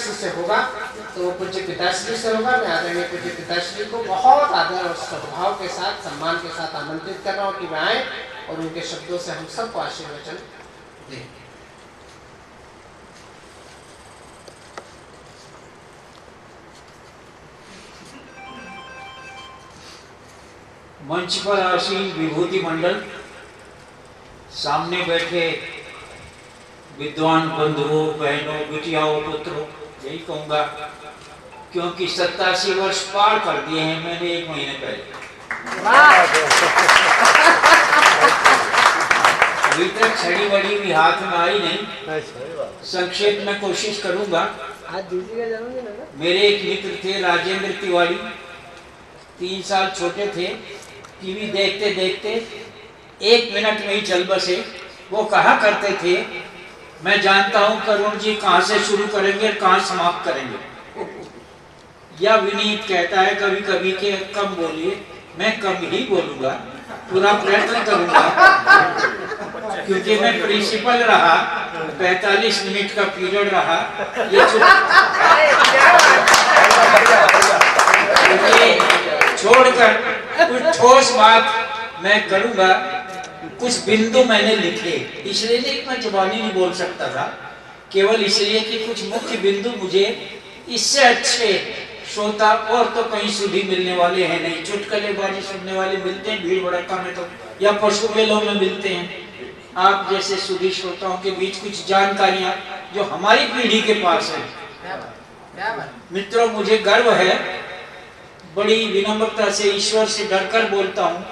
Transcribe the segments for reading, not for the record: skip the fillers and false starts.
किसी से होगा तो वो पूज्य पिताश्री से होगा। मैं आदरणीय पूज्य पिताश्री को बहुत आदर और सद्भाव के साथ, सम्मान के साथ आमंत्रित कर रहा हूँ कि वे आए और उनके शब्दों से हम सबको आशीर्वचन दें। मंच पर आसीन विभूति मंडल, सामने बैठे विद्वान बंधुओं, बहनों, बिटियाओं, पुत्रों, यही कहूंगा क्योंकि 87 वर्ष पार कर दिए हैं मैंने 1 महीने पहले। अभी तक छड़ी वड़ी भी हाथ में आई नहीं। संक्षेप में कोशिश करूंगा। मेरे एक मित्र थे राजेंद्र तिवारी, 3 साल छोटे थे, टीवी देखते देखते 1 मिनट में ही चल बसे। वो कहा करते थे, मैं जानता हूं करुण जी कहां से शुरू करेंगे और कहां समाप्त करेंगे। या विनीत कहता है कभी कभी के कम बोलिए, मैं कम ही बोलूंगा, पूरा प्रयत्न करूंगा क्योंकि मैं प्रिंसिपल रहा, 45 मिनट का पीरियड रहा। ये छोड़कर कुछ ठोस बात मैं करूंगा। कुछ बिंदु मैंने लिखे, इसलिए नहीं मैं जुबानी नहीं बोल सकता था, केवल इसलिए कि कुछ मुख्य बिंदु मुझे इससे अच्छे श्रोता और तो कहीं सुधी मिलने वाले हैं नहीं। चुटकुलेबाजी सुनने वाले मिलते हैं भीड़ भड़का में तो, या पशु मेलों में मिलते हैं। आप जैसे सुधी श्रोताओं के बीच कुछ जानकारियां जो हमारी पीढ़ी के पास है। मित्रों, मुझे गर्व है, बड़ी विनम्रता से ईश्वर से डरकर बोलता हूँ,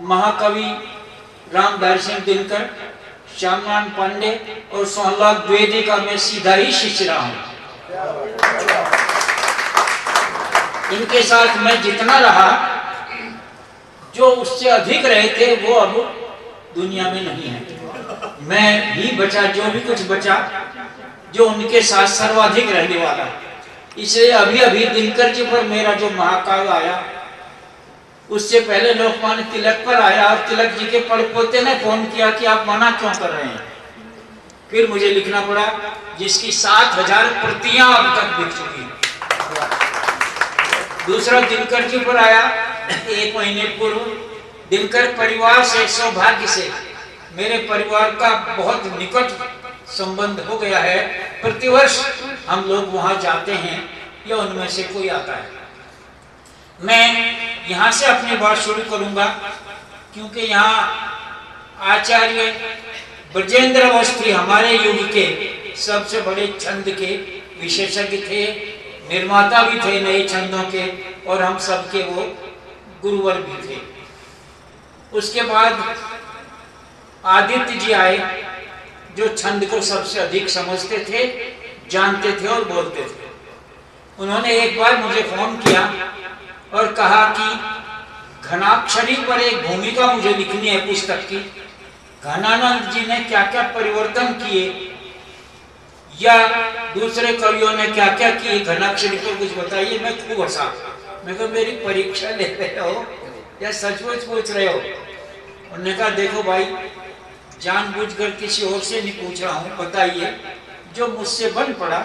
महाकवि रामधारी सिंह दिनकर, श्यामनारायण पांडे और सोहनलाल द्विवेदी का मैं सीधा ही शिष्य रहा हूं। इनके साथ मैं जितना रहा, जो उससे अधिक रहे थे वो अब दुनिया में नहीं है। मैं ही बचा, जो भी कुछ बचा, जो उनके साथ सर्वाधिक रहने वाला। इसलिए अभी अभी दिनकर जी पर मेरा जो महाकाव्य आया, उससे पहले लोकमान्य तिलक पर आया और तिलक जी के पड़पोते ने फोन किया कि आप मना क्यों कर रहे हैं। फिर मुझे लिखना पड़ा, जिसकी 7000 प्रतियां अब तक बिक चुकी। दूसरा दिनकर जी पर आया 1 महीने पूर्व। दिनकर परिवार से, सौभाग्य से मेरे परिवार का बहुत निकट संबंध हो गया है। प्रतिवर्ष हम लोग वहां जाते हैं या उनमें से कोई आता है। मैं यहाँ से अपनी बात शुरू करूंगा क्योंकि यहाँ आचार्य ब्रजेंद्र अवस्थी हमारे युग के सबसे बड़े छंद के विशेषज्ञ थे, निर्माता भी थे नए छंदों के, और हम सबके वो गुरुवर भी थे। उसके बाद आदित्य जी आए, जो छंद को सबसे अधिक समझते थे, जानते थे और बोलते थे। उन्होंने एक बार मुझे फोन किया और कहा कि घनाक्षरी पर एक भूमिका मुझे लिखनी है पुस्तक की। घनानंद जी ने क्या क्या परिवर्तन किए या दूसरे कवियों ने क्या क्या किए, घनाक्षरी पर कुछ बताइए। मैं खूब हंसा। मैं कहा मेरी परीक्षा ले रहे हो या सचमुच पूछ रहे हो? उन्होंने कहा देखो भाई, जानबूझकर किसी और से नहीं पूछ रहा हूँ, बताइए। जो मुझसे बन पड़ा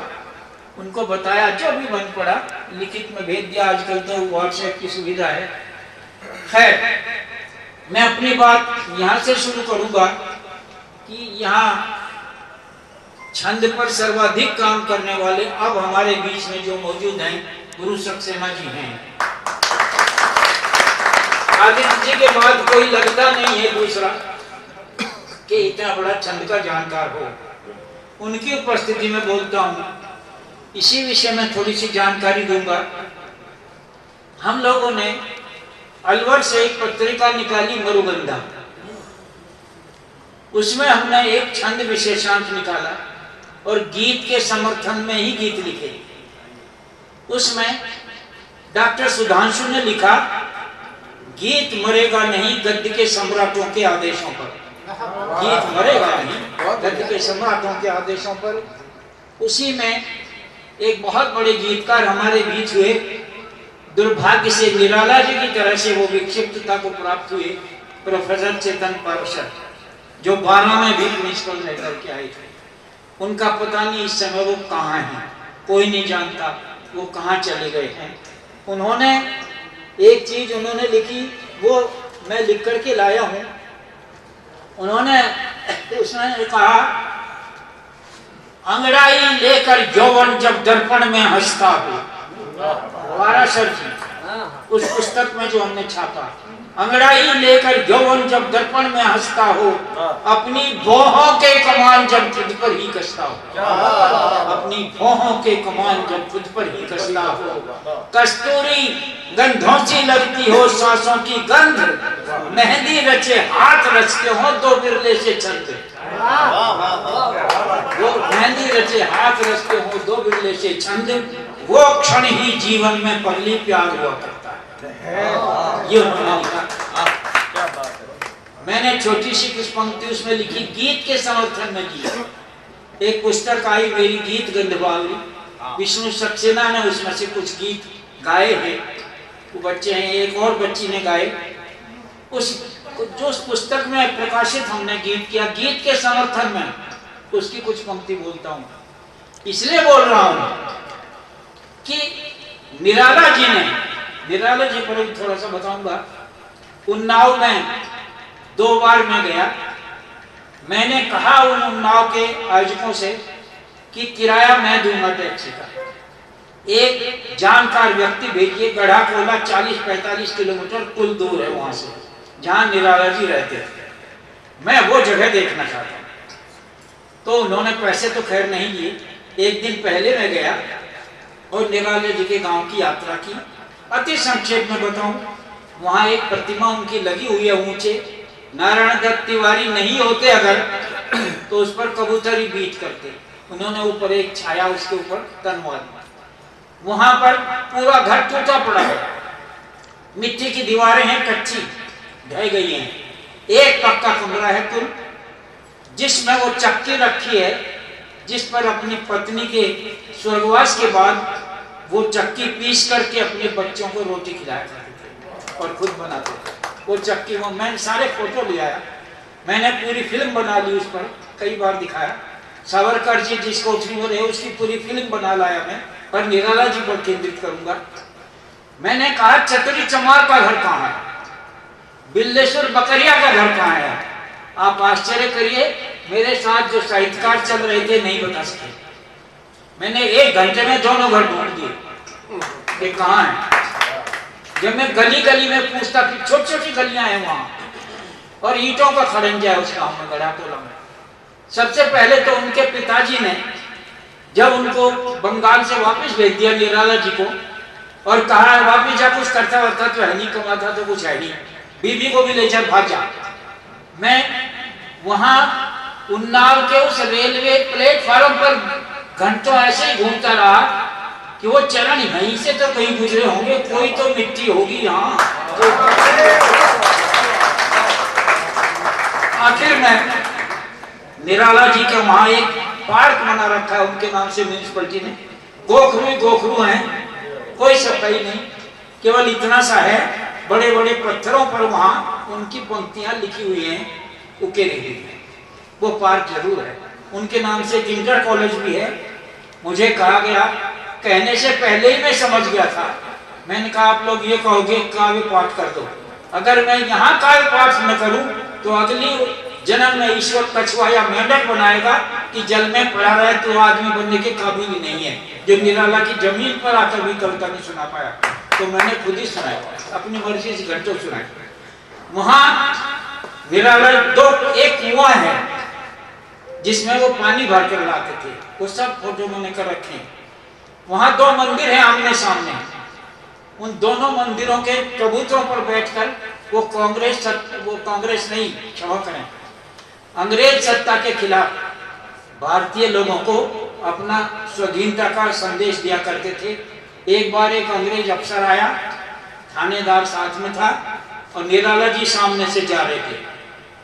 उनको बताया, जो भी बन पड़ा लिखित में भेज दिया। आजकल तो व्हाट्सएप की सुविधा है। खैर, मैं अपनी बात यहाँ से शुरू करूंगा कि यहाँ छंद पर सर्वाधिक काम करने वाले अब हमारे बीच में जो मौजूद हैं, गुरु सक्सेना जी हैं। आदित्य जी के बाद कोई लगता नहीं है दूसरा कि इतना बड़ा छंद का जानकार हो। उनकी उपस्थिति में बोलता हूँ। इसी विषय में थोड़ी सी जानकारी दूंगा। हम लोगों ने अलवर से एक पत्रिका निकाली, मरुगंधा। उसमें हमने एक छंद विशेषांक निकाला और गीत के समर्थन में ही गीत लिखे। उसमें डॉक्टर सुधांशु ने लिखा, गीत मरेगा नहीं गद्य के सम्राटों के आदेशों पर। गीत मरेगा नहीं गद्य के सम्राटों के आदेशों पर। उसी में एक बहुत बड़े गीतकार हमारे बीच हुए, दुर्भाग्य से निराला जी की तरह से वो विक्षिप्तता को प्राप्त हुए, प्रोफेसर चेतन पार्षद, जो 12 में भी प्रिंसिपल रह करके आए थे। उनका पता नहीं इस समय वो कहाँ हैं, कोई नहीं जानता वो कहाँ चले गए हैं। उन्होंने एक चीज उन्होंने लिखी, वो मैं लिख करके लाया हूँ। उन्होंने उसमें कहा, अंगड़ाई लेकर यौवन जब दर्पण में हंसता हो, वारासर जी उस पुस्तक में जो हमने छापा, अंगड़ाई लेकर यौवन जब दर्पण में हंसता हो, अपनी भौहों के कमान जब खुद पर ही कसता हो, अपनी भौहों के कमान जब खुद पर ही कसता हो, कस्तूरी गंधों सी लगती हो सांसों की गंध, मेहंदी रचे हाथ रचते हो दो बिरले से छंद, वो मेहंदी रचे हाथ रचते हो दो बिरले से छंद, वो क्षण ही जीवन में पहली प्यार हुआ करता है। ये उन्होंने लिखा। मैंने छोटी सी कुछ पंक्ति उसमें लिखी, गीत के समर्थन में गीत। एक पुस्तक आई मेरी गीत गंधवावली, विष्णु सक्सेना ने उसमें से कुछ गीत गाए हैं, वो बच्चे हैं, एक और बच्ची ने गाए। जो उस पुस्तक में प्रकाशित हमने गीत किया, गीत के समर्थन में उसकी कुछ पंक्ति बोलता हूँ। इसलिए बोल रहा हूँ कि निराला जी ने, निराला जी पर थोड़ा सा बताऊंगा। उन्नाव में 2 बार मैं गया, मैंने कहा उन उन्नाव के आयोजकों से कि किराया मैं दूंगा टैक्सी का, एक जानकार व्यक्ति भेजिए, गढ़ा कोला 40-45 किलोमीटर कुल दूर है वहां से जहां निराला जी रहते थे, मैं वो जगह देखना चाहता हूँ। तो उन्होंने पैसे तो खैर नहीं लिए। एक दिन पहले मैं गया और निराला जी के गांव की यात्रा की। अति संक्षेप में बताऊं, वहां एक प्रतिमा उनकी लगी हुई है ऊंचे, नारायण दत्त तिवारी नहीं होते अगर तो उस पर कबूतरी बीट करते, उन्होंने ऊपर एक छाया उसके ऊपर तनवा दी। वहां पर पूरा घर टूटा पड़ा है, मिट्टी की दीवारें हैं, कच्ची ढह गई हैं, एक पक्का कमरा है कुल, जिसमें वो चक्की रखी है जिस पर अपनी पत्नी के स्वर्गवास के बाद वो चक्की पीस करके अपने बच्चों को रोटी खिलाया करते थे और खुद बनाते थे। वो चक्की वो मैंने सारे फोटो ले आया, मैंने पूरी फिल्म बना ली, उस पर कई बार दिखाया। सावरकर जी जिस कोठरी में रहे उसकी पूरी फिल्म बना लाया मैं, पर निराला जी पर केंद्रित करूंगा। मैंने कहा चतुरी चमार का घर कहाँ है, बिल्लेश्वर बकरिया का घर कहाँ है। आप आश्चर्य करिए, मेरे साथ जो साहित्यकार चल रहे थे नहीं बता सके। मैंने 1 घंटे में दोनों घर ढूंढ दिए, ये कहाँ है। जब मैं गली गली में पूछता कि छोटी छोटी गलियां हैं वहां, और ईंटों का खड़ंजा है उस गांव में, गढ़ा टोला में। सबसे पहले तो उनके पिताजी ने जब उनको बंगाल से वापस भेज दिया निराला जी को, और कहा वापिस जा, कुछ करता वरता तो है नहीं, कमाता तो कुछ है नहीं, बीबी को भी ले चल भाग जा। मैं वहां उन्नाव के उस रेलवे प्लेटफार्म पर घंटों ऐसे ही घूमता रहा कि वो चरण यहीं से तो कहीं गुजरे होंगे, कोई तो मिट्टी होगी यहाँ। आखिर में निराला जी का वहां एक पार्क बना रखा है उनके नाम से म्यूनिसिपैलिटी ने, गोखरू हैं, कोई सफाई नहीं, केवल इतना सा है, बड़े बड़े पत्थरों पर वहां उनकी पंक्तियां लिखी हुई हैं, उकेरी हुई हैं। वो पार्क जरूर है। उनके नाम से एक इंटर कॉलेज भी है। मुझे कहा गया, कहने से पहले ही मैं समझ गया था, मैंने कहा आप लोग ये कहोगे काव्य पाठ कर दो, अगर मैं यहाँ काव्य पाठ न करूं तो अगली जन्म में ईश्वर कछुआ या मेंढक बनाएगा कि जल में पड़ा रहे तो आदमी बनने के काबिल ही नहीं है। जो निराला की जमीन पर आकर भी कविता नहीं सुना पाया, तो मैंने खुद ही सुनाया, अपनी मर्जी से घंटों सुनाया। वहां निराला एक कुआं है जिसमें वो पानी भर कर लाते थे, वो सब फोटो मैंने कर रखे। वहां 2 मंदिर हैं आमने सामने, उन दोनों मंदिरों के चबूतरों पर बैठकर वो कांग्रेस नहीं, क्षमा करें, अंग्रेज सत्ता के खिलाफ भारतीय लोगों को अपना स्वाधीनता का संदेश दिया करते थे। एक बार एक अंग्रेज अफसर आया, थानेदार साथ में था और निराला जी सामने से जा रहे थे।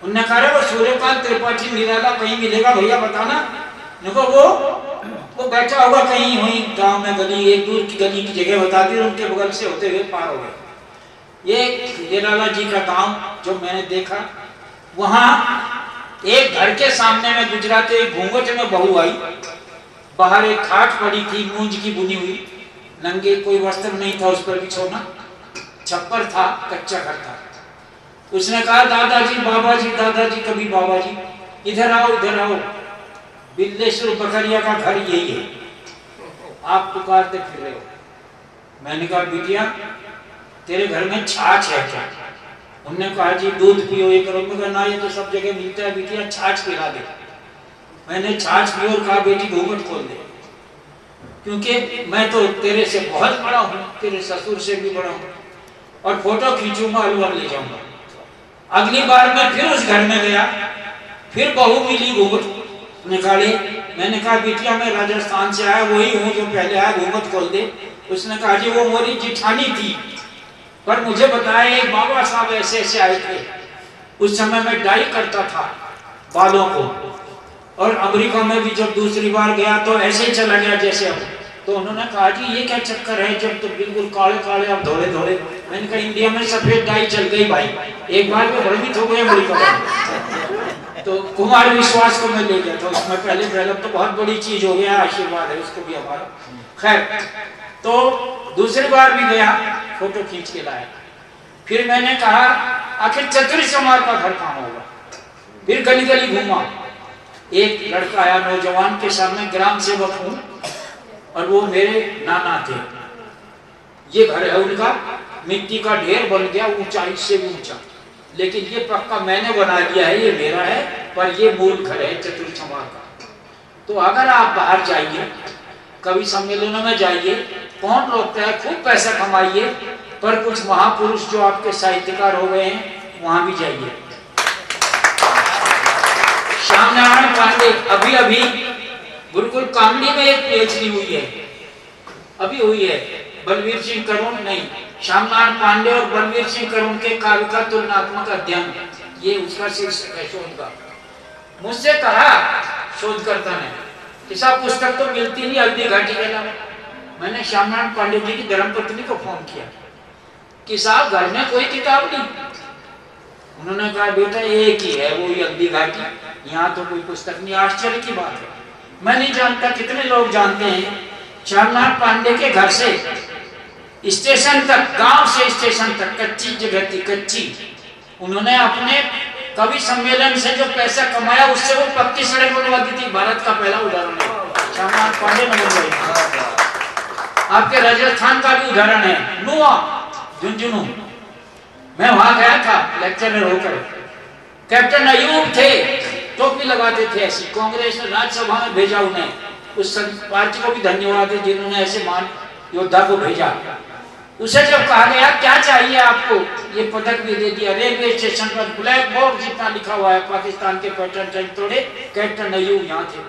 उन्होंने कहा वो सूर्यकांत त्रिपाठी निराला कहीं मिलेगा भैया बताना। देखो वो बैठा होगा कहीं वहीं गांव में, गली एक दूर की गली की जगह बता दी, उनके बगल से होते हुए पार हो गए। ये निराला जी का गांव जो मैंने देखा, वहां एक घर के सामने में गुजराते एक घूंघट में बहू आई, बाहर एक खाट पड़ी थी मूंज की बुनी हुई, नंगे, कोई वस्त्र नहीं था उस पर बिछोना, छप्पर था, कच्चा घर था। उसने कहा दादाजी बाबाजी, दादाजी कभी बाबाजी, इधर आओ इधर आओ, बिल्लेश्वर बकरिया का घर यही है, आप पुकारते फिर रहे हो। मैंने कहा बिटिया तेरे घर में छाछ है क्या? उन्होंने कहा जी दूध पियो ये करो। मैं कहा ना ये तो सब जगह मिलता है बिटिया, छाछ पिला दे। मैंने छाछ पी और कहा बेटी घूंघट खोल दे, क्योंकि मैं तो तेरे से बहुत बड़ा हूँ, तेरे ससुर से भी बड़ा हूँ, और फोटो खींचूंगा, अलवर ले जाऊंगा। अगली बार मैं फिर उस घर में गया, फिर बहू मिली घूंघट निकाली। मैंने कहा बिटिया मैं राजस्थान से आया वही हूँ जो पहले आया, घूंघट खोल दे। उसने कहा जी वो मोरी जिठानी थी, पर मुझे बताया एक बाबा साहब ऐसे ऐसे आए थे, उस समय मैं डाई करता था बालों को, और अमेरिका में भी जब दूसरी बार गया तो ऐसे ही चला गया जैसे अब। तो उन्होंने कहा जी ये क्या चक्कर है, जब तो बिल्कुल काले काले अब धोले धोले। मैंने कहा इंडिया में सफेद डाई चल गई भाई, एक बार में भ्रमित हो गए अमेरिका। तो कुमार विश्वास को मैं ले गया था उसमें पहले पहले, तो बहुत बड़ी चीज हो गया, आशीर्वाद है उसको भी हमारा। खैर तो दूसरी बार भी गया, फोटो खींच के लाया। फिर मैंने कहा आखिर चतुर समाज का घर कहाँ होगा। फिर गली गली घूमा, एक लड़का आया नौजवान के सामने, ग्राम सेवक हूँ और वो मेरे नाना थे, ये घर है उनका, मिट्टी का ढेर बन गया ऊंचाई से ऊंचा, लेकिन ये पक्का मैंने बना दिया है, ये मेरा है, पर ये मूल घर है चतुर समाज का। तो अगर आप बाहर जाइए, कवि सम्मेलनों में जाइए, कौन रोकता है, खूब पैसा कमाइए, पर कुछ महापुरुष जो आपके साहित्यकार हो गए हैं वहां भी जाइए। श्यामनारायण पांडे अभी अभी गुरुकुल कामड़ी में एक पीएचडी हुई है, अभी हुई है। बलवीर सिंह करुण नहीं, श्यामनारायण पांडे और बलवीर सिंह करुण के काव्य का तुलनात्मक अध्ययन, ये उसका शीर्षक है शोध का। मुझसे कहा शोधकर्ता ने कि साहब पुस्तक तो मिलती नहीं हल्दी घाटी के अलावा। मैंने श्यामनारायण पांडे जी की धर्मपत्नी को फोन किया कि साहब घर में कोई किताब नहीं। उन्होंने कहा बेटा एक ही है, वो हल्दी घाटी, यहाँ तो कोई पुस्तक नहीं। आश्चर्य की बात है, मैं नहीं जानता कितने लोग जानते हैं श्यामनारायण पांडे के घर से स्टेशन तक, गांव से स्टेशन तक कच्ची जगह थी, कच्ची। उन्होंने अपने कवि सम्मेलन से जो पैसा कमाया उससे वो पक्की सड़क बनवा दी थी। भारत का पहला उदाहरण है, श्यामनारायण पांडे ने बनवाई। आपके राजस्थान का भी उदाहरण है, नुआ झुंझुनू। मैं वहां गया था लेक्चरर होकर, कैप्टन अयूब थे, टोपी लगाते थे ऐसी, कांग्रेस ने राज्यसभा में भेजा उन्हें। उस पार्टी को भी धन्यवाद है जिन्होंने ऐसे मान योद्धा को भेजा। उसे जब कहा गया क्या चाहिए आपको, ये पदक भी दे दिया। रेलवे स्टेशन पर ब्लैक बोर्ड जितना लिखा हुआ है पाकिस्तान के पैटर्न चेंज तोड़े, कैप्टन अयूब यहाँ थे।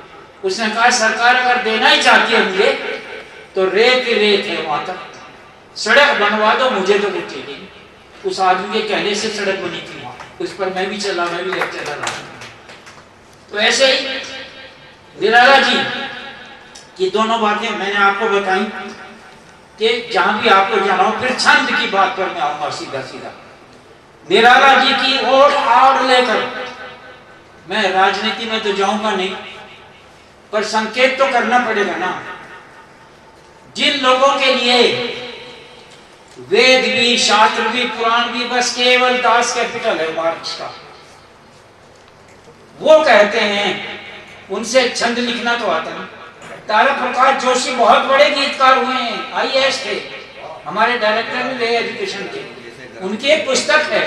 उसने कहा सरकार अगर देना ही चाहती है मुझे तो रेत ही रेत है, वहां तक सड़क बनवा दो, मुझे तो कुछ चाहिए। उस आदमी के कहने से सड़क बनी थी वहां, उस पर मैं भी चला, मैं भी लेक्चर रहा। तो ऐसे ही निराला जी की दोनों बातें मैंने आपको बताई कि जहां भी आपको जाना हो। फिर छंद की बात पर मैं आऊंगा सीधा सीधा। निराला जी की ओर आड़ लेकर मैं राजनीति में तो जाऊंगा नहीं, पर संकेत तो करना पड़ेगा ना। जिन लोगों के लिए वेद भी, शास्त्र भी, पुराण भी बस केवल दास कैपिटल है मार्क्स का, वो कहते हैं उनसे छंद लिखना तो आता नहीं। तारा प्रकाश जोशी बहुत बड़े गीतकार हुए हैं, आईएएस थे, हमारे डायरेक्टर भी रहे एजुकेशन के। उनकी एक पुस्तक है,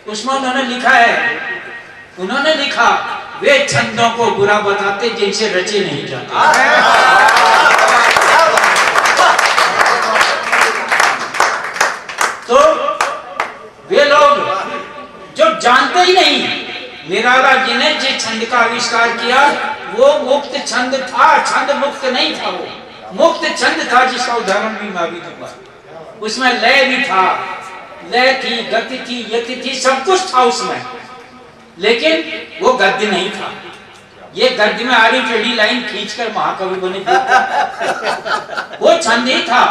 उसमें उन्होंने लिखा है, उन्होंने लिखा वे छंदों को बुरा बताते जिनसे रचे नहीं जाते। तो वे लोग जो जानते ही नहीं, निराला जी ने जिस छंद का आविष्कार किया वो मुक्त छंद था, छंद मुक्त नहीं था। वो मुक्त छंद था जिसका उदाहरण भी मैं भी दूंगा। उसमें लय भी था, लय थी, गति थी, यति थी, सब कुछ था उसमें, लेकिन वो गद्य नहीं था। ये गद्य में आड़ी टेढ़ी लाइन खींचकर महाकवि बने वो छंद ही था।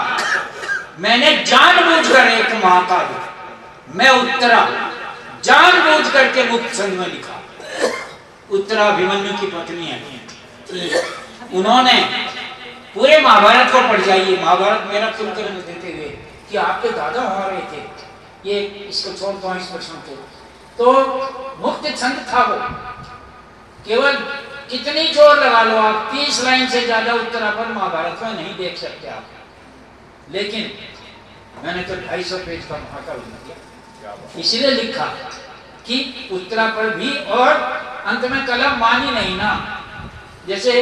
मैंने जानबूझकर एक महाकाव्य मैं उत्तरा जानबूझ करके मुक्त छंद में लिखा। उत्तराभिमन्यु की पत्नी है, उन्होंने पूरे महाभारत को पढ़ जाइए, महाभारत मेरा कुलकर्णी देते हुए कि आपके दादा वहां रहे थे, ये इसको छोड़ता हूं, इसको सुनते तो मुक्त छंद था वो, केवल कितनी जोर लगा लो आप, 30 लाइन से ज्यादा उत्तराखंड महाभारत में नहीं देख सकते आप, लेकिन मैंने तो 250 पेज का महाकाव्य लिख दिया, इसलिए लिखा कि उत्तरा पर भी, और अंत में कलम मानी नहीं ना, जैसे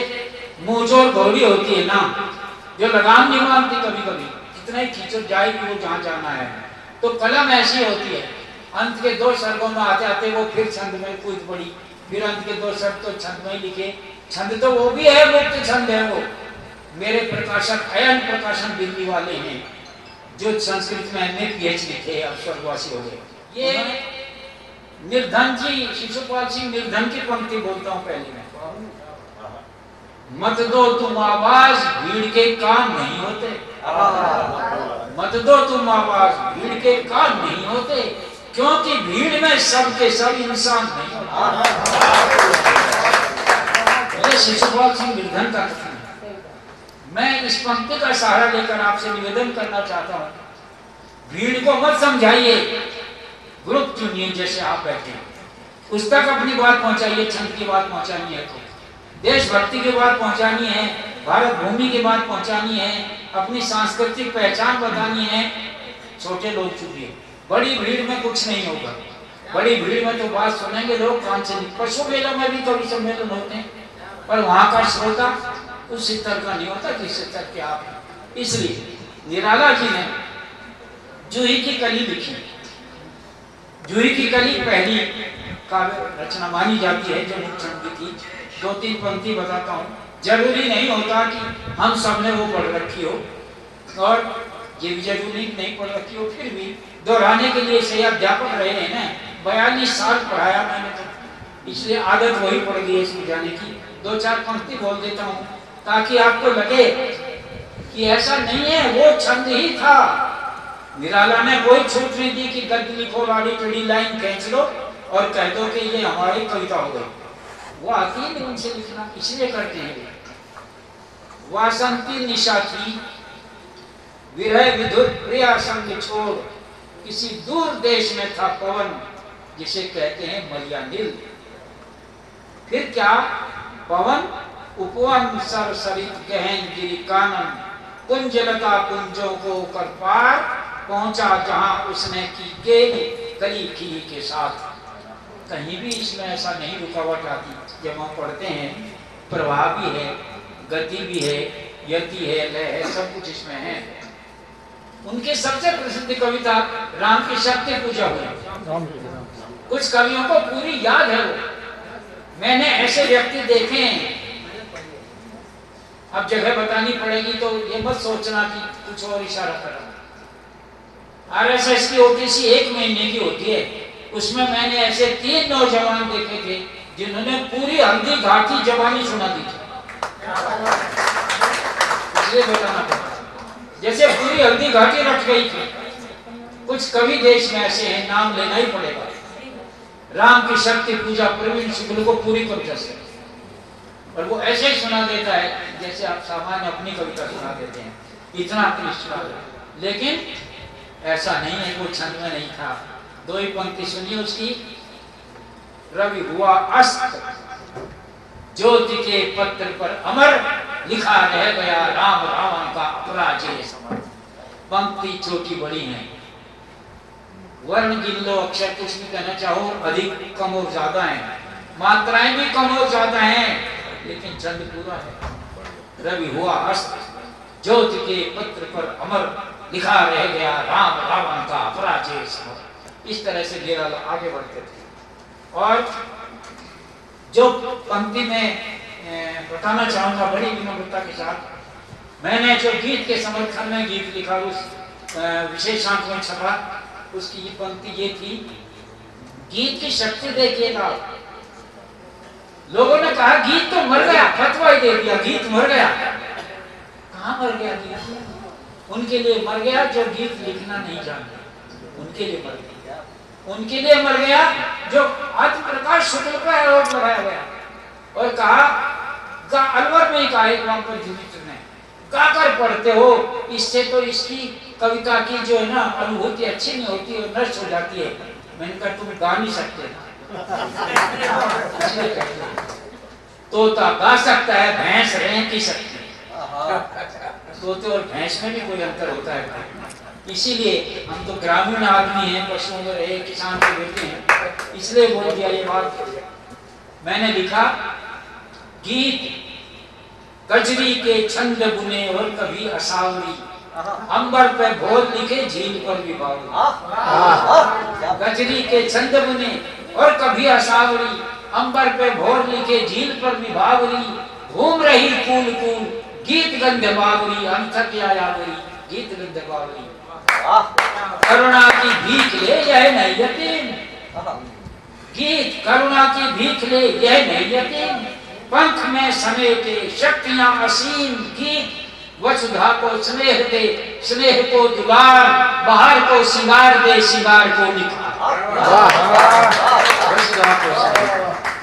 मुंहजोर घोड़ी होती है ना, जो लगाम नहीं मानती, कभी कभी कितना ही खींचो जाएगी वो जहां जाना है, तो कलम ऐसी होती है, अंत के 2 सर्गों में आते आते वो फिर छंद में कूद पड़ी, फिर अंत के 2 सर्ग तो छंद में लिखे, छंद तो वो भी है, मुक्त छंद है वो, मेरे प्रकाशक अयन प्रकाशन दिल्ली वाले हैं, जो संस्कृत में MA PhD थे, अब स्वर्गवासी हो गए। ये निर्धन जी, शिशुपाल सिंह निर्धन की पंक्ति बोलता हूं पहले मैं, मत दो तुम आवाज भीड़ के कान नहीं होते, मत दो तुम आवाज भीड़ के कान नहीं होते, क्योंकि भीड़ में सब के सब इंसान नहीं होते। ये शिशुपाल सिंह निर्धन का कथन है। मैं इस पंक्ति का सहारा लेकर आपसे निवेदन करना चाहता हूं, भीड़ को मत समझाइए, ग्रुप चुनिए, जैसे आप बैठे उस तक अपनी बात पहुंचाइए, छंद की बात पहुंचानी है तो, देशभक्ति की बात पहुंचानी है, भारत भूमि की बात पहुंचानी है, अपनी सांस्कृतिक पहचान बतानी है, छोटे लोग चुनिए, बड़ी भीड़ में कुछ नहीं होगा, बड़ी भीड़ में तो बात सुनेंगे लोग कान से, पशु मेला में भी कभी सम्मेलन होते हैं, पर वहां का श्रोता उस स्तर का नहीं होता जिस स्तर के आप हैं। इसलिए निराला जी ने जूही की कली लिखी, जूही की कली पहली काव्य रचना मानी जाती है जो मुक्तछंद की थी। 2-3 पंक्ति बताता हूँ, जरूरी नहीं होता कि हम सब ने वो पढ़ रखी हो, और ये भी जरूरी नहीं पढ़ रखी हो, फिर भी दोहराने के लिए सही अध्यापक रहे हैं ना, 42 साल पढ़ाया मैंने तो, इसलिए आदत वही पड़ गई है समझाने की। 2-4 पंक्ति बोल देता हूँ ताकि आपको लगे कि ऐसा नहीं है, वो छंद ही था, निराला ने कोई छूट नहीं दी कि गद्य लिखो, लाड़ी टेढ़ी लाइन खींच लो और कह दो कि ये हमारी कविता हो गई, वो आती है उनसे लिखना, इसलिए करते हैं। वासंती निशा की विरह विधुर प्रिया संग छोड़, किसी दूर देश में था पवन जिसे कहते हैं मलयानिल। फिर क्या, पवन उपवन सर सरित गहन गिरी कानन, कुंजलता कुंजों को कर पार पहुंचा जहां उसने की गेली कली खिली के साथ। कहीं भी इसमें ऐसा नहीं रुकावट आती, जब हम पढ़ते हैं प्रवाह भी है, गति भी है, यति है, लय है, सब कुछ इसमें है। उनके सबसे प्रसिद्ध कविता राम की शक्ति पूजा हुई, कुछ कवियों को पूरी याद है वो, मैंने ऐसे व्यक्ति देखे हैं। अब जगह बतानी पड़ेगी तो ये मत सोचना कि कुछ और इशारा कर रहा। RSS की OTC 1 महीने की होती है, उसमें मैंने ऐसे 3 नौजवान देखे थे जिन्होंने पूरी हल्दी घाटी जवानी सुना दी थी, इसलिए बताना पड़ा, जैसे पूरी हल्दी घाटी रख गई थी। कुछ कवि देश में ऐसे हैं, नाम लेना ही पड़ेगा। राम की शक्ति पूजा प्रवीण शुक्ल को पूरी कविता से, और वो ऐसे ही सुना देता है जैसे आप सामान्य अपनी कविता सुना देते हैं, इतना क्लिष्ट। लेकिन ऐसा नहीं है, वो छंद में नहीं था। 2 ही पंक्ति सुनिए उसकी। रवि हुआ अस्त, ज्योति के पत्र पर अमर, लिखा रह गया राम रावण का अपराजय समर। पंक्ति छोटी बड़ी है, वर्ण गिन लो, अक्षर कुछ भी कहना चाहो, अधिक कम और ज्यादा है, मात्राएं भी कम और ज्यादा हैं, लेकिन छंद पूरा है। रवि हुआ अस्त, ज्योति के पत्र पर अमर, लिखा रह गया राम रावण का अपराजय समर। इस तरह से निराला आगे बढ़ते थे। और जो पंक्ति में बताना चाहूंगा बड़ी विनम्रता के साथ, मैंने जो गीत के समर्थन में गीत लिखा उस विशेषांक में छपा, उसकी ये पंक्ति ये थी, गीत की शक्ति देखिएगा। लोगों ने कहा गीत तो मर गया, फतवा ही दे दिया, गीत मर गया। कहाँ मर गया गीत? उनके लिए मर गया जो गीत लिखना नहीं जानते, उनके लिए मर गया। उनके लिए मर गया जो आज प्रकाश शुक्ल पर आरोप लगाया गया और कहा अलवर में ही कहा एक वहां पर युधिष्ठिर ने, गाकर पढ़ते हो, इससे तो इसकी कविता की जो है ना अनुभूति अच्छी नहीं होती और नष्ट हो जाती है। मैंने कहा तुम गा नहीं सकते ना। तोता गा सकता है, भैंस रेंग की सकती है। तोते और भैंस में भी कोई अंतर होता है, इसीलिए हम तो ग्रामीण आदमी हैं, पशुओं में रहे, किसान के बेटे हैं, इसलिए बोल दिया ये बात। मैंने लिखा गीत कजरी के छंद बुने और कभी असावरी, अंबर पे भोर लिखे झील पर भी बावरी। गजरी के छंद बुने और कभी असावरी, अंबर पे भोर लिखे झील पर भी बावरी, घूम रही कूल कूल गीत गंध बावरी, अंथक यावरी गीत गंध बावरी। करुणा की भीख ले यह नहीं यतीम, गीत करुणा की भीख ले यह नहीं यतीम, पंख में समेटे शक्तियां असीम, गीत वसुधा को स्नेह दे, स्नेह को दुलार, बाहर को सिंगार दे, सिंगार को निखार। वसुधा को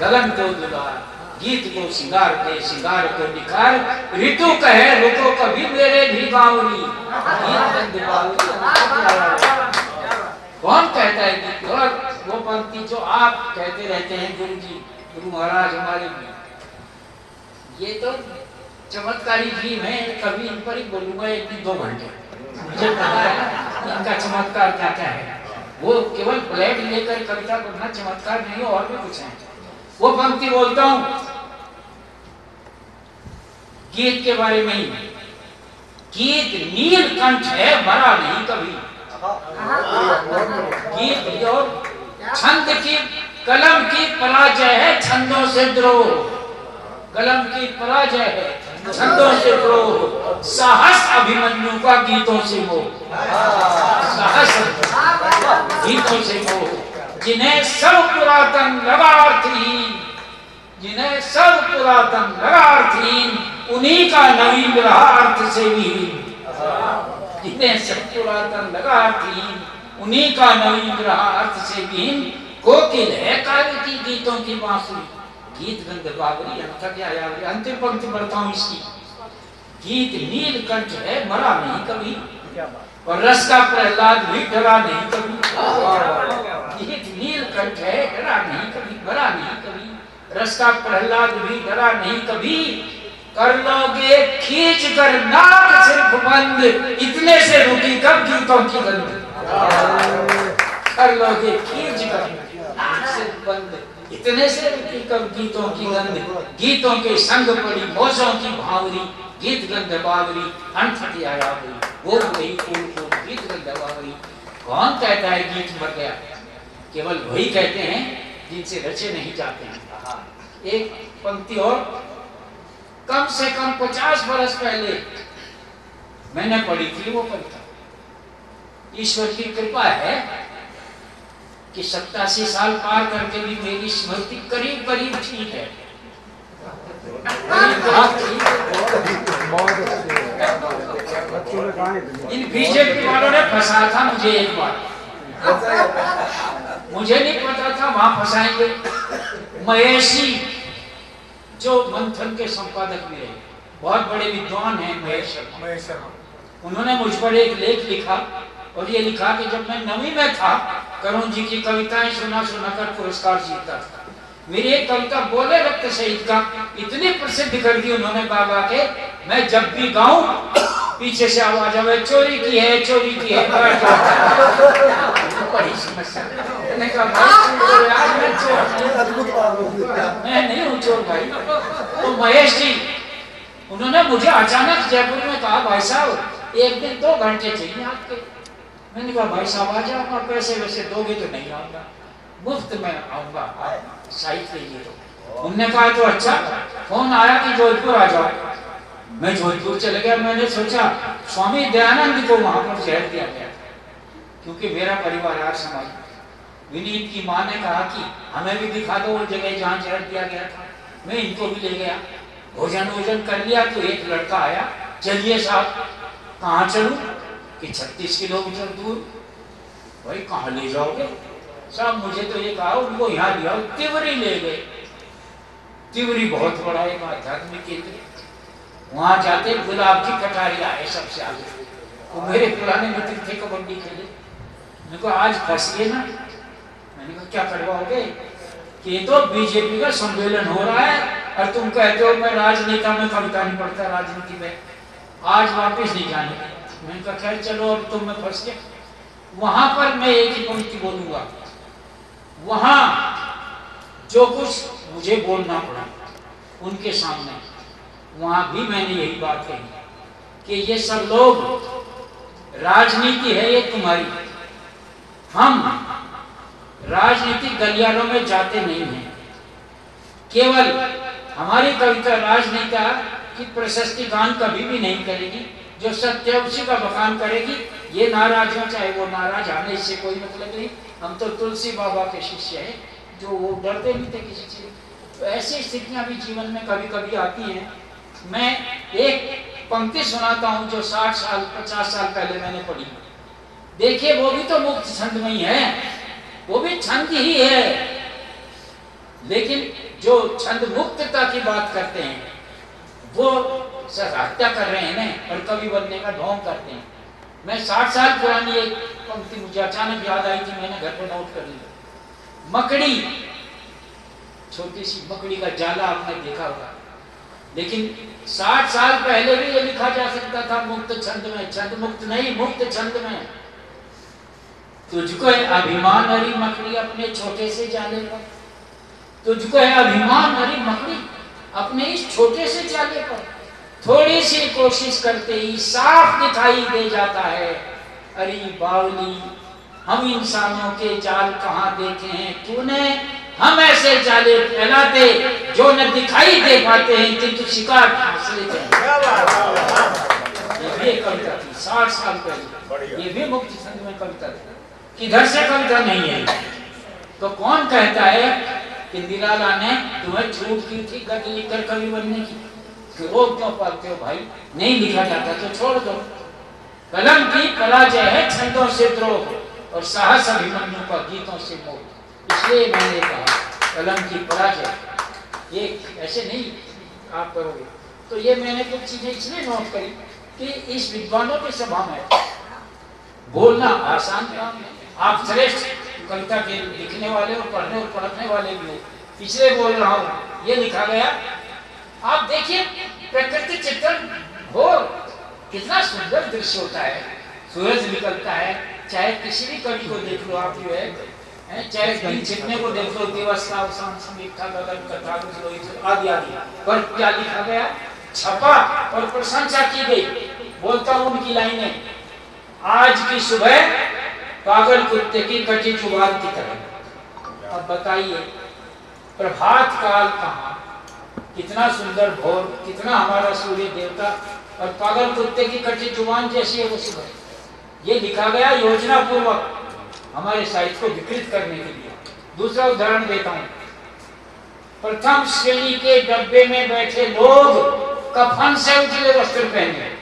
गगन को दुलार, गीत को सिंगार दे, सिंगार को निखार, ऋतु कहे रुको कभी मेरे भी बावरी, गीत गंध बावरी। कौन कहता है गीत? और वो पंक्ति जो आप कहते रहते हैं गुरु जी, गुरु महाराज हमारे भी, ये तो चमत्कारी जी, मैं कभी इन पर ही बोलूंगा 1-2 घंटे। मुझे पता है इनका चमत्कार क्या क्या है। वो केवल ब्लेड लेकर कविता पढ़ना चमत्कार नहीं, और भी कुछ है। वो पंक्ति बोलता हूं गीत के बारे में ही, गीत नीलकंठ है मरा नहीं कभी, गीत और छंद की कलम की पराजय है छंदों से द्रोह, कलम की पराजय है छंदों से द्रोह, साहस अभिमन्यु का गीतों से मोह, साहस गीतों से मोह, जिन्हें सब पुरातन लगा अर्थहीन, जिन्हें सब पुरातन लगा अर्थहीन, उन्हीं का नवीन रहा अर्थ से विहीन, जिन्हें सब पुरातन लगा अर्थहीन, उन्हीं का नवीन रहा अर्थ से विहीन, कोकिल है काव्य की गीतों की बांसुरी, गीत गंध बावरी अंथक यावरी। अंतिम पंक्ति पढ़ता हूं इसकी, गीत नीलकंठ है मरा नहीं कभी, और रस का प्रहलाद भी डरा नहीं कभी, गीत नीलकंठ है डरा नहीं कभी, मरा नहीं कभी, रस का प्रहलाद भी डरा नहीं कभी, कर लोगे खींच कर नाक सिर्फ बंद, इतने से रुकी कब गीतों की गंध, कर लोगे खींच कर नाक सिर्फ बंद, इतने से रुकी कब गीतों की गंध, गीतों के संग पड़ी मौजों की भावरी, गीत गंध बावरी अंत यावरी, वो वही फूल को गीत गंध बावरी। कौन कहता है गीत मर गया? केवल वही कहते हैं जिनसे रचे नहीं जाते हैं। एक पंक्ति और, कम से कम 50 बरस पहले मैंने पढ़ी थी वो कविता। ईश्वर की कृपा है कि 87 साल पार करके भी मेरी स्मृति करीब करीब ठीक है। इन बीजेपी वालों ने फंसा था मुझे एक बार, मुझे नहीं पता था वहां फंसाएंगे। महेशी जो मंथन के संपादक भी रहे, बहुत बड़े विद्वान हैं महेश शर्मा, उन्होंने मुझ पर एक लेख लिखा और ये लिखा कि जब मैं 9वीं में था करुण जी की कविताएं सुना कर पुरस्कार जीतता था। मेरी एक कविता बोले रक्त शहीद का इतनी प्रसिद्ध कर दी उन्होंने बाबा के, मैं जब भी गाऊं पीछे से आवाज आवे चोरी की है चोरी की है। बड़ी समस्या। मैंने कहा मैं नहीं हूँ चोर भाई। तो महेश जी उन्होंने मुझे अचानक जयपुर में कहा भाई साहब 1 दिन 2 घंटे चाहिए आपके। मैंने कहा भाई साहब आ जाऊंगा, पैसे वैसे दोगे तो नहीं आऊंगा, मुफ्त में आऊंगा, साहित्य लिए तो। उन्होंने कहा तो अच्छा, फोन आया कि जोधपुर आ जाओ। मैं जोधपुर चले गया। मैंने सोचा स्वामी दयानंद को वहां पर जहर दिया गया क्योंकि मेरा परिवार आर समाज। विनीत की माँ ने कहा कि हमें भी दिखा दो वो जगह जहाँ जहर दिया गया था। मैं इनको भी ले गया, भोजन कर लिया तो एक लड़का आया, चलिए साहब कहाँ चलूं? कि 36 किलोमीटर दूर। भाई कहाँ ले जाओगे साहब? मुझे तो ये कहा उनको यहाँ ले आओ। तिवरी ले गए। तिवरी बहुत बड़ा एक आध्यात्मिक केंद्र, वहां जाते गुलाब की कटारिया है सबसे आगे। वो मेरे पुराने मित्र थे, कबड्डी खेले। मैंने कहा आज फंस गए ना। मैंने कहा क्या करवाओगे? कि ये तो बीजेपी का सम्मेलन हो रहा है और तुम कहते हो मैं राजनेता में कविता नहीं पढ़ता, राजनीति में आज वापस नहीं जाने। मैंने कहा खैर चलो, अब तुम मैं फंस गया। वहां पर मैं एक ही पंक्ति बोलूंगा, वहां जो कुछ मुझे बोलना पड़ा उनके सामने, वहां भी मैंने यही बात कही कि ये सब लोग राजनीति है ये तुम्हारी, हम राजनीतिक गलियारों में जाते नहीं हैं। केवल हमारी कविता राजनेता की प्रशस्ति गान कभी भी नहीं करेगी, जो सत्य है उसी का बखान करेगी। ये नाराज हो चाहे वो नाराज, हमें इससे कोई मतलब नहीं। हम तो तुलसी बाबा के शिष्य हैं, जो वो डरते नहीं थे किसी चीज। तो ऐसी स्थितियां भी जीवन में कभी कभी आती हैं। मैं एक पंक्ति सुनाता हूं जो 60 साल 50 साल पहले मैंने पढ़ी। देखिए वो भी तो मुक्त छंद में ही है, वो भी छंद ही है, लेकिन जो छंद मुक्तता की बात करते हैं वो सर हत्या कर रहे हैं ना, और कवि बनने का ढोंग करते हैं। मैं 60 साल पुरानी एक पंक्ति मुझे अचानक याद आई थी, मैंने घर पर नोट कर ली। मकड़ी, छोटी सी मकड़ी का जाला आपने देखा होगा, लेकिन 60 साल पहले भी ये लिखा जा सकता था मुक्त छंद में, छंद मुक्त नहीं, मुक्त छंद में। तुझको है अभिमान हरी मकड़ी अपने छोटे से जाले पर, तुझको है अभिमान हरी मकड़ी अपने इस छोटे से जाले पर, थोड़ी सी कोशिश करते ही साफ दिखाई दे जाता है। अरे बावली, हम इंसानों के जाल कहाँ देखे हैं तूने, हम ऐसे जाले फैलाते जो न दिखाई दे पाते हैं किंतु शिकार हासिल लेते हैं। ये भी एक कविता थी 60 साल पहले, ये भी मुक्त छंद में कविता थी। किधर से कविता नहीं है? तो कौन कहता है कि निराला ने तुम्हें छूट की थी गद्य लिखकर कवि बनने की? रोक क्यों पाते हो भाई? नहीं लिखा जाता तो छोड़ दो। कलम की पराजय है छंदों से द्रोह, और साहस अभिमन्यु का गीतों से मोह। इसलिए मैंने कहा कलम की पराजय, ये ऐसे नहीं आप करोगे। तो ये मैंने कुछ चीजें इसलिए नोट करी कि इस विद्वानों की सभा में बोलना आसान काम है। आप श्रेष्ठ कविता के लिखने वाले और पढ़ने और पढ़ने वाले भी हो, इसलिए बोल रहा हूँ। ये लिखा गया, आप देखिए प्रकृति चित्रण हो, कितना सुंदर दृश्य होता है। सूरज निकलता है, चाहे किसी भी कवि को देख लो आप, जो है चाहे दिन छिपने को देख लो, दिवस का अवसान समीक्षा गगन कथा आदि आदि, पर क्या लिखा गया? छपा और प्रशंसा की गई। बोलता हूं उनकी लाइनें, आज की सुबह पागल कुत्ते की कटी जुबान की तरह। अब बताइए प्रभात काल कहाँ, कितना सुंदर भोर, कितना हमारा सूर्य देवता, और पागल कुत्ते की कटी जुबान जैसी है वो सुबह। ये लिखा गया योजना पूर्वक हमारे साहित्य को विकृत करने के लिए। दूसरा उदाहरण देता हूं, प्रथम श्रेणी के डब्बे में बैठे लोग कफन से उजले वस्त्र पहने।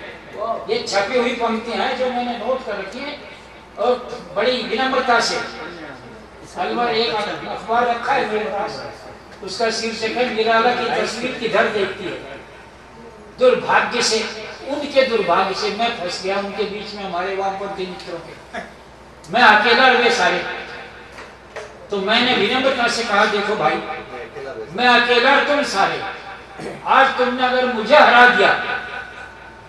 ये छपी हुई पंक्तियां हैं जो मैंने नोट कर रखी है, और बड़ी विनम्रता से अलवर एक अखबार रखा है मेरे पास, उसका शीर्षक है निराला की तस्वीर किधर देखती है। दुर्भाग्य से, उनके दुर्भाग्य से मैं फंस गया उनके बीच में, हमारे वामपंथी मित्रों के। मैं अकेला रहे सारे, तो मैंने विनम्रता से कहा देखो भाई, मैं अकेला तुम सारे, आज तुमने अगर मुझे हरा दिया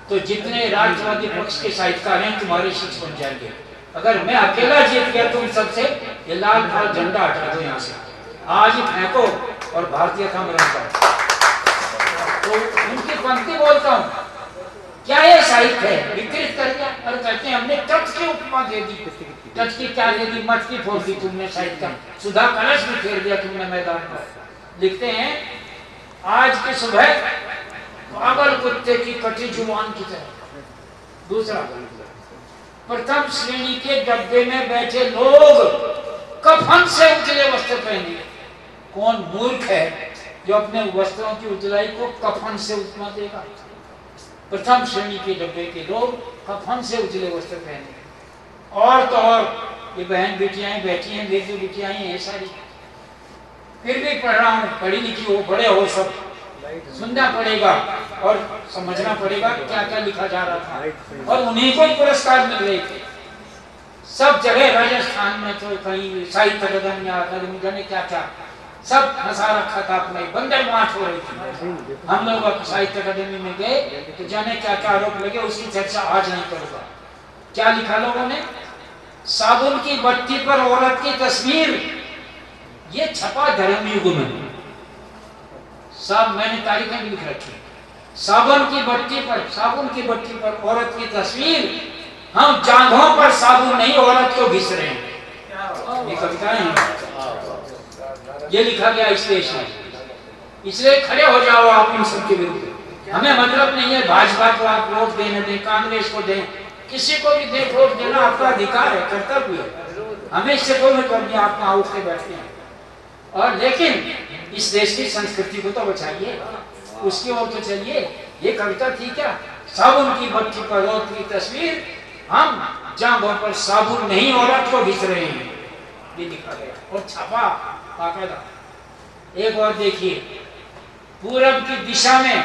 तो जितने राष्ट्रवादी पक्ष के साहित्यकार हैं तुम्हारे शिष्य बन जाएंगे। अगर मैं अकेला जीत गया तुम सबसे, ये लाल लाल झंडा हटा दो यहाँ से, आज ही फेंको और भारतीय था मरण का। तो उनकी पंक्ति बोलता हूँ, क्या ये साहित्य है? विकृत कर दिया और कहते हैं हमने तट की उपमा दे दी। तट की क्या दे दी? मटकी फोड़ दी तुमने साहित्य का, सुधा कलश भी फेर दिया तुमने मैदान में। लिखते हैं आज की सुबह पागल कुत्ते की कटी जुबान की तरह। दूसरा, प्रथम श्रेणी के डब्बे में बैठे लोग कफन से उजले वस्त्र पहने। कौन मूर्ख है जो अपने वस्त्रों की उजलाई को कफन से उपमा देगा? प्रथम श्रेणी के डब्बे के लोग कफन से उजले वस्त्र पहने। और तो और ये बहन बेटियां बैठी हैं, मेरी जो बेटियां हैं सारी, फिर भी पढ़ रहा हूँ, पढ़ी लिखी हो, बड़े हो, सब सुनना पड़ेगा और समझना पड़ेगा क्या क्या लिखा जा रहा था। और उन्हीं को पुरस्कार मिल रहे थे सब जगह। राजस्थान में तो कहीं साहित्य अकादमी अकादमी जाने क्या क्या सब फंसा रखा था अपने, बंदर माठ हो रही थी। हम लोग साहित्य अकादमी में गए तो जाने क्या क्या आरोप लगे, उसकी चर्चा आज नहीं करूंगा। क्या लिखा लोगों ने? साबुन की भट्टी पर औरत की तस्वीर, ये छपा धर्मयुग में। सब मैंने तारीखें भी लिख रखी। साबुन की भट्टी पर औरत की तस्वीर, हम जांघों पर साबुन नहीं औरत को घिस रहे हैं। ये कविताएं हैं, ये लिखा गया इस देश में। इसलिए खड़े हो जाओ आप इन सबके विरुद्ध। हमें मतलब नहीं है भाजपा को आप वोट देने दें, कांग्रेस को दें, किसी को भी दें, वोट देना आपका अधिकार है, कर्तव्य है। हमें इससे कोई मतलब नहीं, आप वहां उठ के बैठते हैं। और लेकिन इस देश की संस्कृति को तो बचाइए, उसकी ओर तो चलिए। ये कविता थी क्या? साबुन की भट्टी पर औरत की तस्वीर, हम जांघों पर साबुन नहीं औरत को घिस रहे हैं, ये लिखा गया और छापा बाकायदा। एक और देखिए, पूरब की दिशा में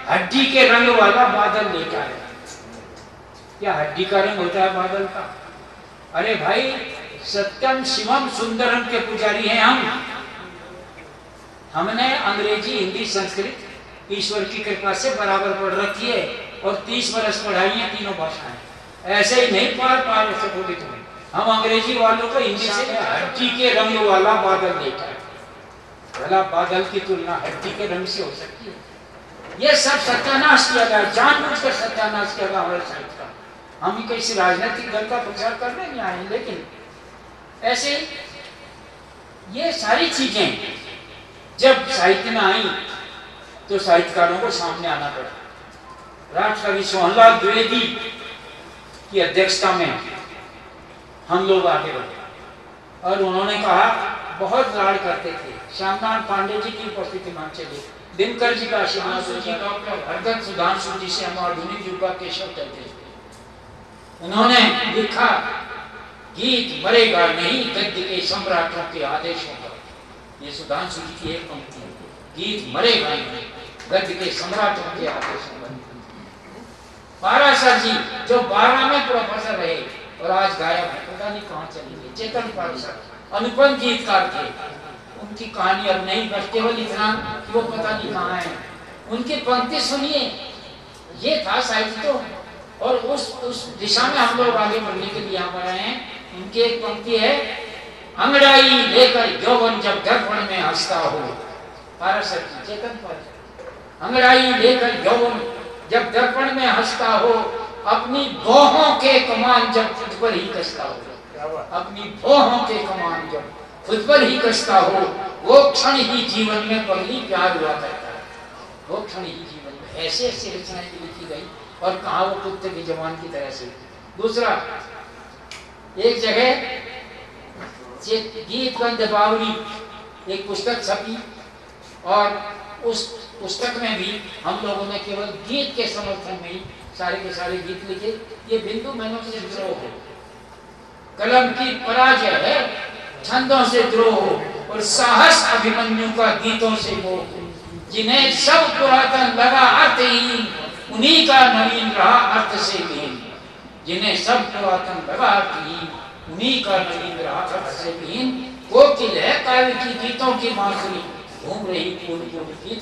हड्डी के रंग वाला बादल लेकर आया। क्या हड्डी का रंग होता है बादल का? अरे भाई, सत्यम शिवम सुंदरम के पुजारी हैं हम। हमने अंग्रेजी, हिंदी, संस्कृत ईश्वर की कृपा से बराबर पढ़ रखी है और 30 वर्ष पढ़ाई है तीनों भाषाएं। ऐसे ही नहीं पार सकोगे तुम्हें। हम अंग्रेजी वालों को हिंदी से हड्डी के रंग वाला बादल लेकर, भला बादल की तुलना हड्डी के रंग से हो सकती है? ये सब सत्यानाश किया गया, जानबूझकर सत्यानाश किया गया हमारे साहित्य का। हम किसी राजनीतिक दल का प्रचार करने नहीं आए, लेकिन ऐसे ये सारी चीजें जब साहित्य में आई तो साहित्यकारों को सामने आना पड़ा। राजकवि सोहनलाल द्विवेदी की अध्यक्षता में हम लोग आगे बढ़े और उन्होंने कहा, बहुत लाड़ करते थे। श्यामनारायण पांडे जी की उपस्थिति मान चलिए, दिनकर जी का आशीर्वाद जी, डॉक्टर हरदत्त सुधांशु जी से हम आधुनिक युग का केशव कहते थे। उन्होंने लिखा, गीत मरेगा नहीं गद्य के सम्राटों के आदेशों पर। ये सुधांशु जी की एक पंक्ति है, गीत मरेगा नहीं गद्य के सम्राटों के आदेशों पर। पाराशर जी जो 12 में प्रोफेसर रहे और आज गायब है, पता नहीं कहाँ चली गई। चेतन पाराशर अनुपम गीतकार थे, उनकी कहानी अब नहीं, बस केवल इतना कि वो पता नहीं कहाँ है। उनकी पंक्ति सुनिए, ये था साहित्य तो। और उस दिशा में हम लोग आगे बढ़ने के लिए यहाँ पर आए हैं। उनकी एक पंक्ति है, अंगड़ाई लेकर यौवन जब दर्पण में हंसता हो। पाराशर की, चेतन पाराशर। अंगड़ाई लेकर यौवन जब दर्पण में हंसता हो, अपनी भौहों के कमान जब खुद पर ही कसता हो। अपनी भौहों के कमान जब खुद पर ही कसता हो, वो क्षण ही जीवन में पगली प्यार हुआ करता है। वो क्षण ही जीवन में ऐसे ऐसे रचनाएं लिखी गई और कहा वो कुत्ते की जवान की तरह से। दूसरा, एक जगह गीत गंध बावरी एक पुस्तक छपी और उस पुस्तक में भी हम लोगों ने केवल गीत के समर्थन में ही सारे के सारे गीत लिखे। ये बिंदु मैनों से द्रोह है, कलम की पराजय है, छंदों से द्रोह और साहस अभिमन्यु का गीतों से मोह। जिन्हें सब पुरातन लगा अर्थहीन, उन्हीं का नवीन रहा अर्थ से विहीन। जिन्हें सब पुरातन लगा अर्थहीन, उन्हीं का नवीन रहा अर्थ से विहीन। कोकिल है काव्य की गीतों की माखुरी, घूम रही फूल फूल गीत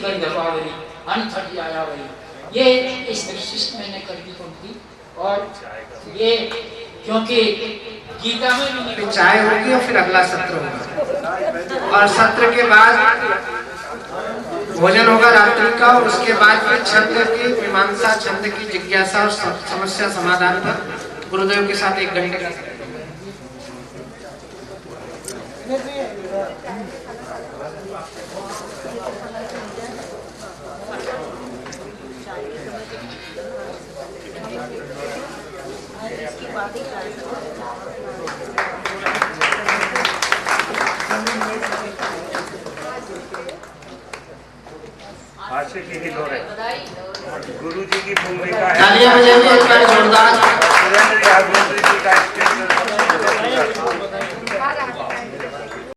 गंध बावरी अनथक आयावरी। ये इस दृष्टि मैंने कर दी पंक्ति। और ये क्योंकि गीता में भी चाय होगी और फिर अगला सत्र होगा और सत्र के बाद भोजन होगा रात्रि का और उसके बाद फिर छंद की मीमांसा, छंद की जिज्ञासा और समस्या समाधान पर गुरुदेव के साथ 1 घंटे का आशिकी ही लोग गुरु जी की भूमिका है। तालियां बजाइए एक बार जोरदार। सुरेंद्र यादव जी का